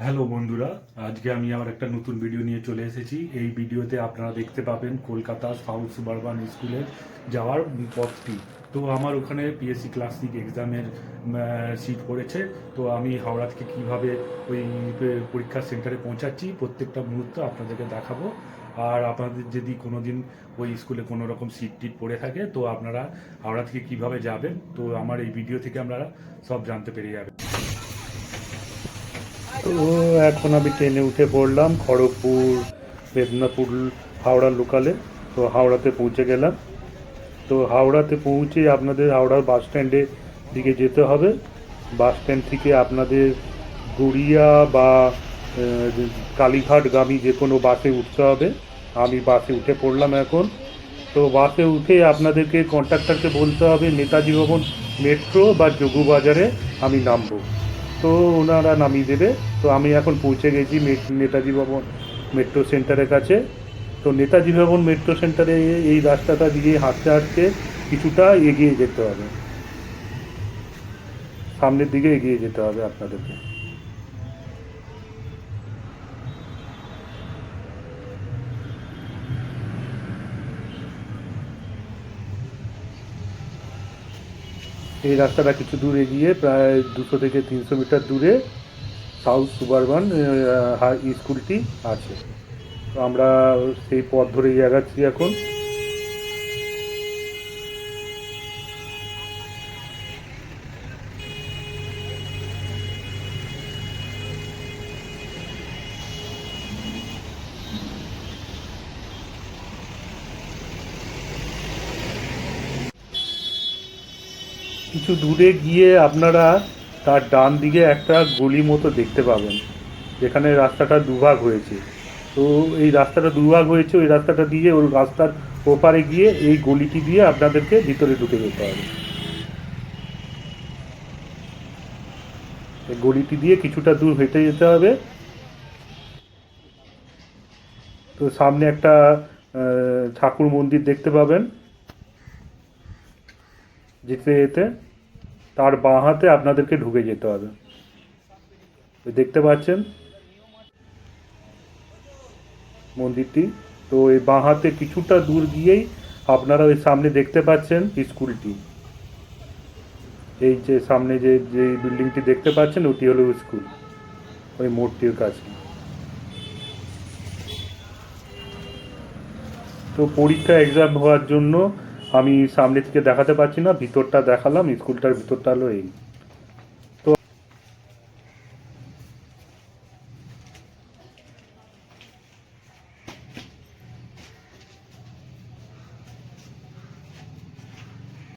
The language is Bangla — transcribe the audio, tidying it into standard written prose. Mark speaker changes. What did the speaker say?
Speaker 1: হ্যালো বন্ধুরা, আজকে আমি আবার একটা নতুন ভিডিও নিয়ে চলে এসেছি। এই ভিডিওতে আপনারা দেখতে পাবেন কলকাতা সাউথ সুবারবান স্কুলে যাওয়ার পথটি। তো আমার ওখানে পিএসসি ক্লাসিক এক্সামের সিট পড়েছে। তো আমি হাওড়া থেকে কীভাবে ওই পরীক্ষার সেন্টারে পৌঁছাচ্ছি প্রত্যেকটা মুহূর্ত আপনাদেরকে দেখাবো। আর আপনাদের যদি কোনো দিন ওই স্কুলে কোনো রকম সিট টিট পড়ে থাকে তো আপনারা হাওড়া থেকে কীভাবে যাবেন তো আমার এই ভিডিও থেকে আপনারা সব জানতে পেরে যাবেন। তো এখন আমি ট্রেনে উঠে পড়লাম খড়গপুর মেদিনীপুর হাওড়া লোকালে। তো হাওড়াতে পৌঁছে গেলাম। তো হাওড়াতে পৌঁছে আপনাদের হাওড়ার বাস স্ট্যান্ডে দিকে যেতে হবে। বাস স্ট্যান্ড থেকে আপনাদের গড়িয়া বা কালীঘাটগামী যে কোনো বাসে উঠতে হবে। আমি বাসে উঠে পড়লাম এখন। তো বাসে উঠে আপনাদেরকে কন্ডাক্টরকে বলতে হবে নেতাজি ভবন মেট্রো বা যোগুবাজারে আমি নামবো। তো ওনারা নামিয়ে দেবে। তো আমি এখন পৌঁছে গেছি নেতাজি ভবন মেট্রো সেন্টারের কাছে। তো নেতাজি ভবন মেট্রো সেন্টারে এই রাস্তাটা দিয়ে হাঁটতে হাঁটতে কিছুটা এগিয়ে যেতে হবে, সামনের দিকে এগিয়ে যেতে হবে আপনাদেরকে। এই রাস্তাটা কিছু দূর এগিয়ে প্রায় 200 থেকে 300 মিটার দূরে সাউথ সুবারবান হাই স্কুলটি আছে। তো আমরা সেই পথ ধরেই এগাচ্ছি এখন। কিছু দূরে গিয়ে আপনারা তার ডান দিকে একটা গলি মতো দেখতে পাবেন, যেখানে রাস্তাটা দুভাগ হয়েছে। তো এই রাস্তাটা দুভাগ হয়েছে, ওই রাস্তাটা দিয়ে ওই রাস্তার ওপারে গিয়ে এই গলিটি দিয়ে আপনাদেরকে ভিতরে ঢুকে যেতে হবে। এই গলিটি দিয়ে কিছুটা দূর হেঁটে যেতে হবে। তো সামনে একটা ঠাকুর মন্দির দেখতে পাবেন যেতে যেতে। তার বাঁ হাতে আপনাদেরকে ঢুকে যেতে হবে। দেখতে পাচ্ছেন মন্দিরটি। তো এই বাঁ হাতে কিছুটা দূর গিয়েই আপনারা ওই সামনে দেখতে পাচ্ছেন স্কুলটি। এই যে সামনে যে যে বিল্ডিংটি দেখতে পাচ্ছেন ওটি হলো স্কুল, ওই মোড়টির কাছে। তো পরীক্ষা এক্সাম হওয়ার জন্য আমি সামনে থেকে দেখাতে পারছি না, ভিতরটা দেখালাম। স্কুলটার ভিতরটা হলো এই।